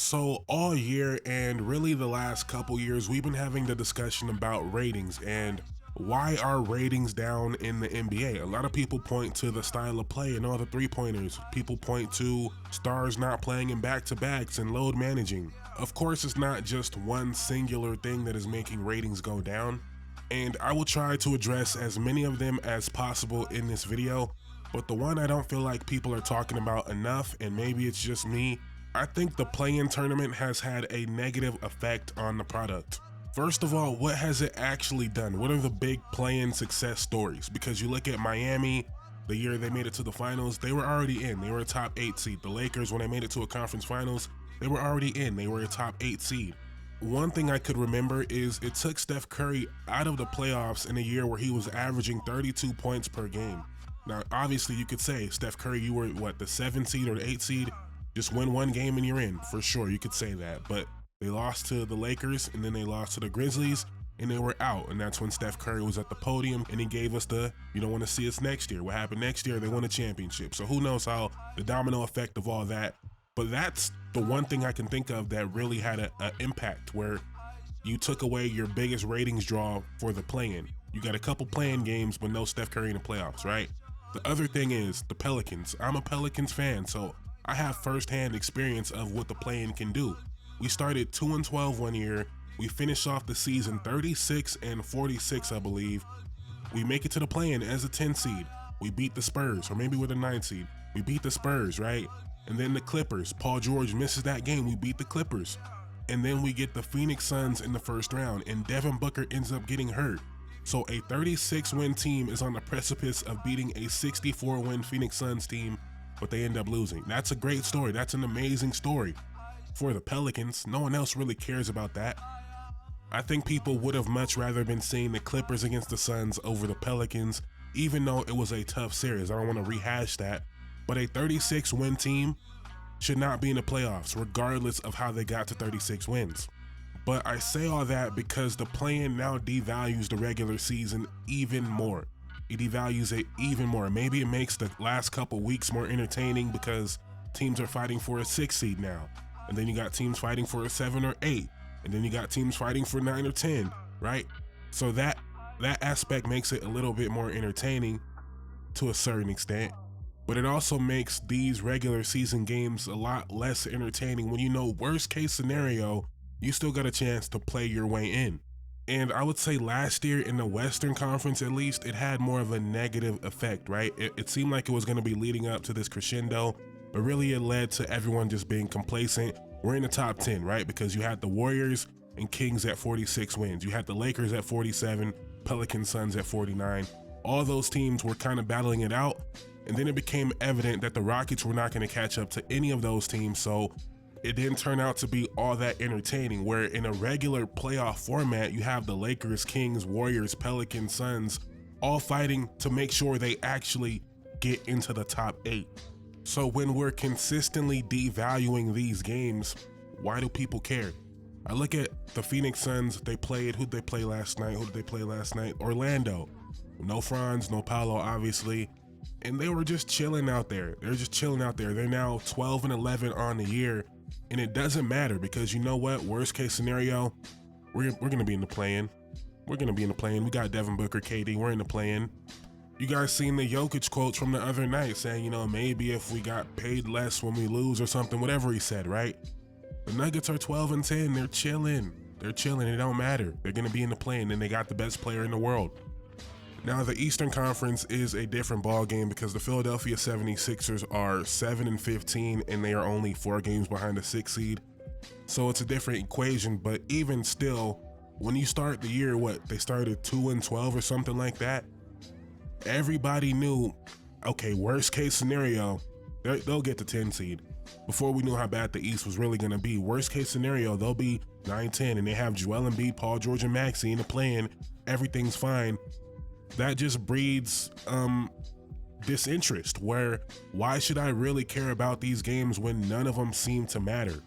So all year and really the last couple years, we've been having the discussion about ratings and why are ratings down in the NBA? A lot of people point to the style of play and all the three-pointers. People point to stars not playing in back-to-backs and load managing. Of course, it's not just one singular thing that is making ratings go down, and I will try to address as many of them as possible in this video, but the one I don't feel like people are talking about enough, and maybe it's just me, I think the play-in tournament has had a negative effect on the product. First of all, what has it actually done? What are the big play-in success stories? Because you look at Miami, the year they made it to the finals, they were already in. They were a top 8 seed. The Lakers, when they made it to a conference finals, they were already in. They were a top 8 seed. One thing I could remember is it took Steph Curry out of the playoffs in a year where he was averaging 32 points per game. Now, obviously, you could say, Steph Curry, you were, what, the 7 seed or the 8 seed? Just win one game and you're in, for sure, you could say that. But they lost to the Lakers, and then they lost to the Grizzlies, and they were out. And that's when Steph Curry was at the podium, and he gave us the, you don't want to see us next year. What happened next year? They won a championship. So who knows how the domino effect of all that. But that's the one thing I can think of that really had an impact, where you took away your biggest ratings draw for the play-in. You got a couple play-in games, but no Steph Curry in the playoffs, right? The other thing is the Pelicans. I'm a Pelicans fan, so I have firsthand experience of what the play-in can do. We started 2-12 one year. We finished off the season 36-46, I believe. We make it to the play-in as a 10 seed. We beat the Spurs, or maybe we're the 9 seed. We beat the Spurs, right? And then the Clippers. Paul George misses that game. We beat the Clippers. And then we get the Phoenix Suns in the first round, and Devin Booker ends up getting hurt. So a 36-win team is on the precipice of beating a 64-win Phoenix Suns team, but they end up losing. That's a great story. That's an amazing story for the Pelicans. No one else really cares about that. I think people would have much rather been seeing the Clippers against the Suns over the Pelicans, even though it was a tough series. I don't want to rehash that, but a 36-win team should not be in the playoffs, regardless of how they got to 36 wins. But I say all that because the play-in now devalues the regular season even more. It devalues it even more. Maybe it makes the last couple weeks more entertaining because teams are fighting for a 6 seed now. And then you got teams fighting for a 7 or 8. And then you got teams fighting for 9 or 10, right? So that aspect makes it a little bit more entertaining to a certain extent. But it also makes these regular season games a lot less entertaining when you know worst case scenario, you still got a chance to play your way in. And I would say last year in the Western Conference, at least, it had more of a negative effect, right? It seemed like it was going to be leading up to this crescendo, but really it led to everyone just being complacent. We're in the top 10, right? Because you had the Warriors and Kings at 46 wins. You had the Lakers at 47, Pelicans, Suns at 49. All those teams were kind of battling it out. And then it became evident that the Rockets were not going to catch up to any of those teams. So it didn't turn out to be all that entertaining, where in a regular playoff format, you have the Lakers, Kings, Warriors, Pelicans, Suns, all fighting to make sure they actually get into the top 8. So when we're consistently devaluing these games, why do people care? I look at the Phoenix Suns, who'd they play last night? Orlando. No Franz, no Paolo, obviously. And they were just chilling out there. They're just chilling out there. They're now 12-11 on the year. And it doesn't matter because you know what? Worst case scenario, we're going to be in the play-in. We're going to be in the play-in. We got Devin Booker, KD. We're in the play-in. You guys seen the Jokic quotes from the other night saying, you know, maybe if we got paid less when we lose or something, whatever he said, right? The Nuggets are 12-10. They're chilling. They're chilling. It don't matter. They're going to be in the play-in, and they got the best player in the world. Now, the Eastern Conference is a different ball game because the Philadelphia 76ers are 7-15 and they are only 4 games behind the 6th seed. So it's a different equation, but even still, when you start the year, they started 2-12 or something like that. Everybody knew, okay, worst case scenario, they'll get the 10 seed. Before we knew how bad the East was really gonna be, worst case scenario, they'll be 9-10 and they have Joel Embiid, Paul George, and Maxey in the play-in. Everything's fine. That just breeds disinterest, where why should I really care about these games when none of them seem to matter?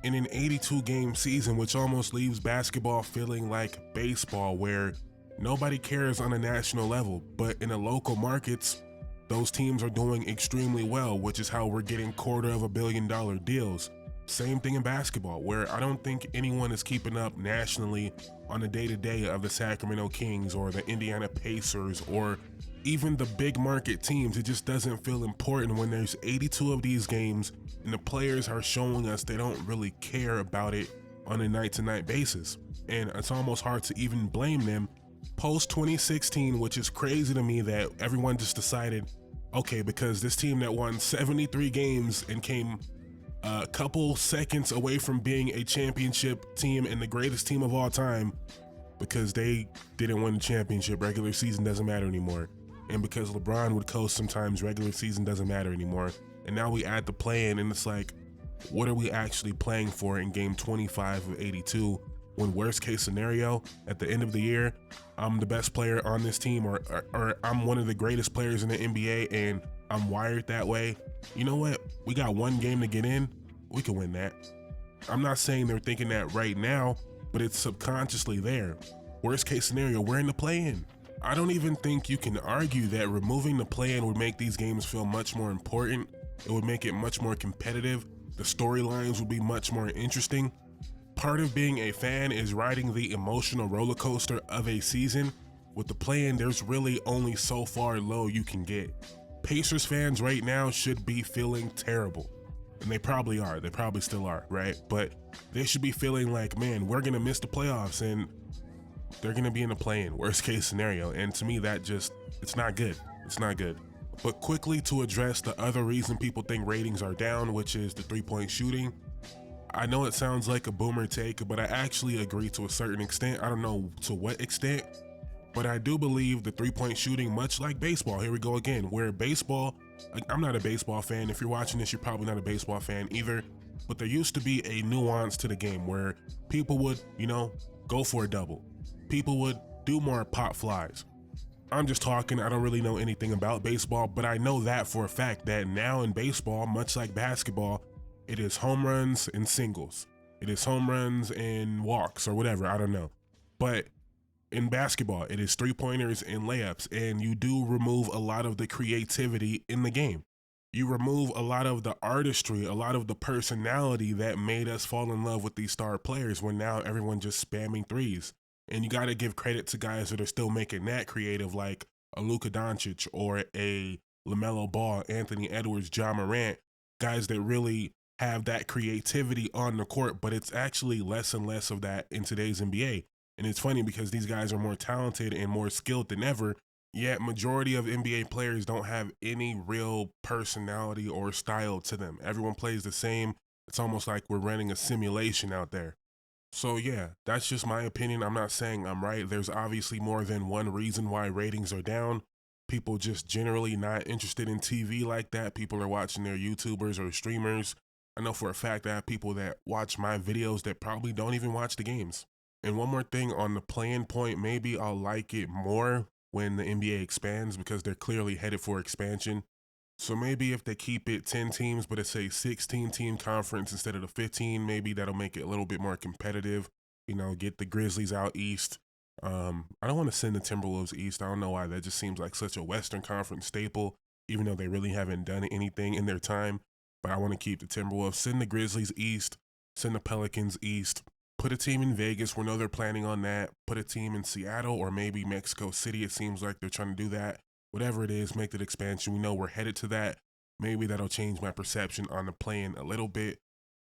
In an 82-game season, which almost leaves basketball feeling like baseball, where nobody cares on a national level, but in the local markets, those teams are doing extremely well, which is how we're getting $250 million deals. Same thing in basketball, where I don't think anyone is keeping up nationally on the day-to-day of the Sacramento Kings or the Indiana Pacers or even the big market teams. It just doesn't feel important when there's 82 of these games and the players are showing us they don't really care about it on a night-to-night basis. And it's almost hard to even blame them post 2016, which is crazy to me that everyone just decided, okay, because this team that won 73 games and came a couple seconds away from being a championship team and the greatest team of all time, because they didn't win the championship, regular season doesn't matter anymore. And because LeBron would coast sometimes, regular season doesn't matter anymore. And now we add the play-in, and it's like, what are we actually playing for in game 25 of 82? When worst case scenario, at the end of the year, I'm the best player on this team, or I'm one of the greatest players in the NBA, and I'm wired that way. You know what? We got one game to get in. We can win that. I'm not saying they're thinking that right now, but it's subconsciously there. Worst case scenario, we're in the play-in. I don't even think you can argue that removing the play-in would make these games feel much more important. It would make it much more competitive. The storylines would be much more interesting. Part of being a fan is riding the emotional roller coaster of a season. With the play-in, there's really only so far low you can get. Pacers fans right now should be feeling terrible. And they probably are. They probably still are, right? But they should be feeling like, man, we're going to miss the playoffs and they're going to be in the play-in, worst case scenario. And to me, that just, it's not good. It's not good. But quickly, to address the other reason people think ratings are down, which is the three-point shooting. I know it sounds like a boomer take, but I actually agree to a certain extent. I don't know to what extent, but I do believe the three-point shooting, much like baseball, here we go again, where baseball, I'm not a baseball fan. If you're watching this, you're probably not a baseball fan either, but there used to be a nuance to the game where people would, go for a double. People would do more pop flies. I'm just talking, I don't really know anything about baseball, but I know that for a fact that now in baseball, much like basketball, it is home runs and singles. It is home runs and walks or whatever, I don't know. But in basketball, it is three-pointers and layups, and you do remove a lot of the creativity in the game. You remove a lot of the artistry, a lot of the personality that made us fall in love with these star players when now everyone just spamming threes. And you got to give credit to guys that are still making that creative, like a Luka Doncic or a LaMelo Ball, Anthony Edwards, Ja Morant, guys that really have that creativity on the court, but it's actually less and less of that in today's NBA. And it's funny because these guys are more talented and more skilled than ever, yet majority of NBA players don't have any real personality or style to them. Everyone plays the same. It's almost like we're running a simulation out there. So yeah, that's just my opinion. I'm not saying I'm right. There's obviously more than one reason why ratings are down. People just generally not interested in TV like that. People are watching their YouTubers or streamers. I know for a fact I have people that watch my videos that probably don't even watch the games. And one more thing on the play-in point, maybe I'll like it more when the NBA expands because they're clearly headed for expansion. So maybe if they keep it 10 teams, but it's a 16-team conference instead of the 15, maybe that'll make it a little bit more competitive. Get the Grizzlies out east. I don't want to send the Timberwolves east. I don't know why. That just seems like such a Western Conference staple, even though they really haven't done anything in their time. But I want to keep the Timberwolves. Send the Grizzlies east. Send the Pelicans east. Put a team in Vegas. We know they're planning on that. Put a team in Seattle or maybe Mexico City. It seems like they're trying to do that. Whatever it is, make that expansion. We know we're headed to that. Maybe that'll change my perception on the play-in a little bit.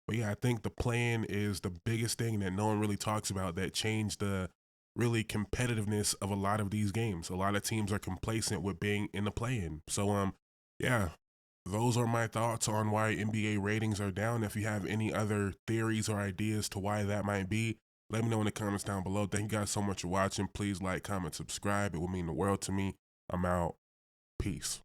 But yeah, I think the play-in is the biggest thing that no one really talks about that changed the really competitiveness of a lot of these games. A lot of teams are complacent with being in the play-in. So yeah, those are my thoughts on why NBA ratings are down. If you have any other theories or ideas to why that might be, let me know in the comments down below. Thank you guys so much for watching. Please like, comment, subscribe. It will mean the world to me. I'm out. Peace.